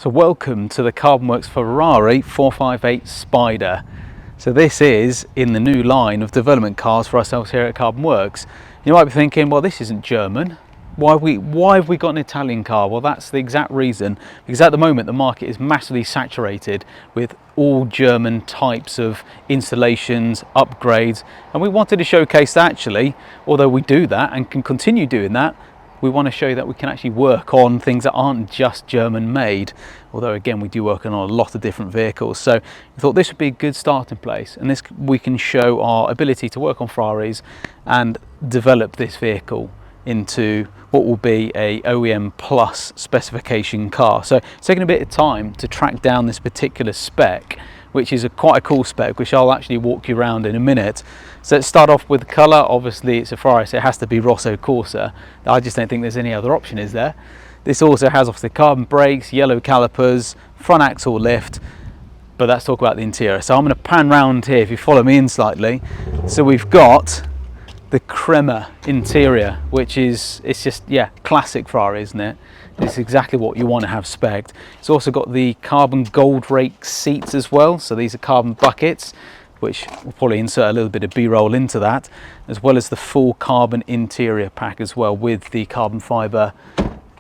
So welcome to the Carbonwurks Ferrari 458 Spider. So this is in the new line of development cars for ourselves here at Carbonwurks. You might be thinking, well, this isn't German. Why have we got an Italian car? Well, that's the exact reason, because at the moment the market is massively saturated with all German types of installations, upgrades, and we wanted to showcase that actually, although we do that and can continue doing that, we want to show you that we can actually work on things that aren't just German made, although again we do work on a lot of different vehicles. So we thought this would be a good starting place, and this we can show our ability to work on Ferraris and develop this vehicle into what will be a OEM plus specification car. So it's taken a bit of time to track down this particular spec, which is quite a cool spec, which I'll actually walk you around in a minute. So let's start off with the colour. Obviously it's a Ferrari, so it has to be Rosso Corsa. I just don't think there's any other option, is there? This also has obviously carbon brakes, yellow calipers, front axle lift, but let's talk about the interior. So I'm going to pan round here if you follow me in slightly. So we've got the crema interior, which is, it's just, yeah, classic Ferrari, isn't it? It's exactly what you want to have spec'd. It's also got the carbon gold rake seats as well, so these are carbon buckets, which we'll probably insert a little bit of B-roll into that, as well as the full carbon interior pack as well, with the carbon fibre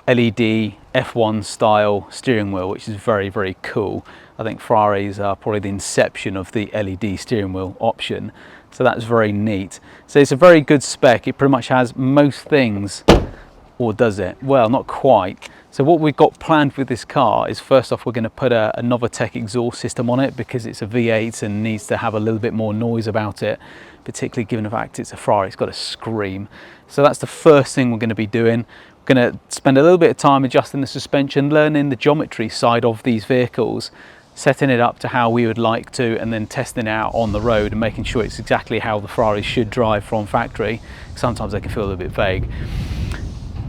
LED F1 style steering wheel, which is very, very cool. I think Ferraris are probably the inception of the LED steering wheel option, so that's very neat. So it's a very good spec. It pretty much has most things, or does it? Well, not quite. So what we've got planned with this car is, first off, we're going to put a Novitec exhaust system on it, because it's a V8 and needs to have a little bit more noise about it, particularly given the fact it's a Ferrari. It's got to scream. So that's the first thing we're going to be doing. We're going to spend a little bit of time adjusting the suspension, learning the geometry side of these vehicles, setting it up to how we would like to, and then testing it out on the road and making sure it's exactly how the Ferraris should drive from factory. Sometimes they can feel a little bit vague.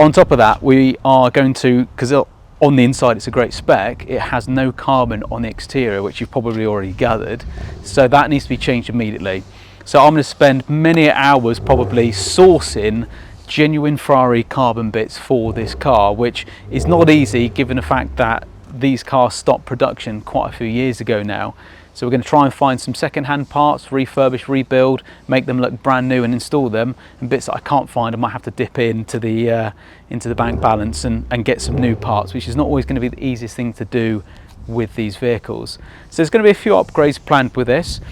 On top of that, we are going to, because on the inside it's a great spec, it has no carbon on the exterior, which you've probably already gathered, so that needs to be changed immediately. So I'm going to spend many hours probably sourcing genuine Ferrari carbon bits for this car, which is not easy given the fact that these cars stopped production quite a few years ago now. So we're going to try and find some second-hand parts, refurbish, rebuild, make them look brand new and install them, and bits that I can't find I might have to dip into the bank balance and get some new parts, which is not always going to be the easiest thing to do with these vehicles. So there's going to be a few upgrades planned with this.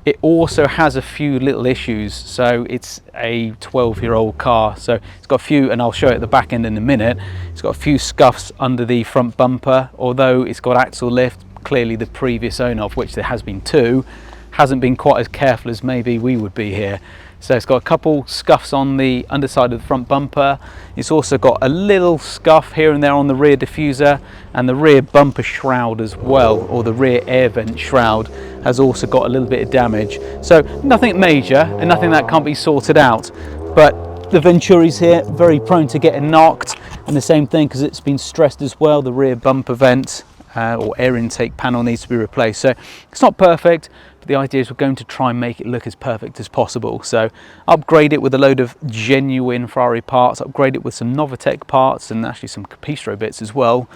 It also has a few little issues. So it's a 12-year-old car, so it's got a few, and I'll show it at the back end in a minute. It's got a few scuffs under the front bumper, although it's got axle lift. Clearly the previous owner, of which there has been two, hasn't been quite as careful as maybe we would be here. So it's got a couple scuffs on the underside of the front bumper. It's also got a little scuff here and there on the rear diffuser, and the rear bumper shroud as well, or the rear air vent shroud, has also got a little bit of damage. So nothing major and nothing that can't be sorted out, but the Venturi's here, very prone to getting knocked, and the same thing, because it's been stressed as well, the rear bumper vent or air intake panel needs to be replaced. So it's not perfect, but the idea is we're going to try and make it look as perfect as possible. So upgrade it with a load of genuine Ferrari parts, upgrade it with some Novitec parts and actually some Capristo bits as well.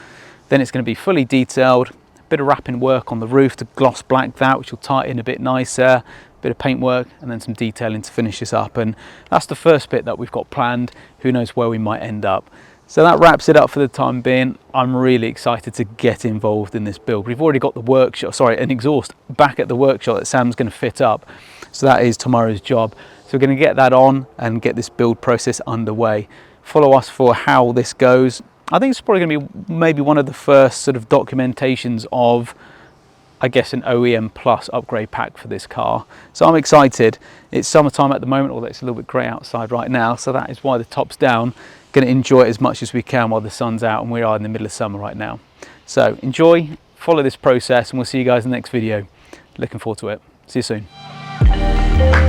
Then it's going to be fully detailed, a bit of wrapping work on the roof to gloss black that, which will tie it in a bit nicer, a bit of paint work, and then some detailing to finish this up. And that's the first bit that we've got planned. Who knows where we might end up. So that wraps it up for the time being. I'm really excited to get involved in this build. We've already got the workshop, an exhaust back at the workshop that Sam's going to fit up. So that is tomorrow's job. So we're going to get that on and get this build process underway. Follow us for how this goes. I think it's probably going to be maybe one of the first sort of documentations of, I guess, an OEM plus upgrade pack for this car. So I'm excited. It's summertime at the moment, although it's a little bit grey outside right now, so that is why the top's down. Going to enjoy it as much as we can while the sun's out, and we are in the middle of summer right now. So enjoy, follow this process, and we'll see you guys in the next video. Looking forward to it. See you soon.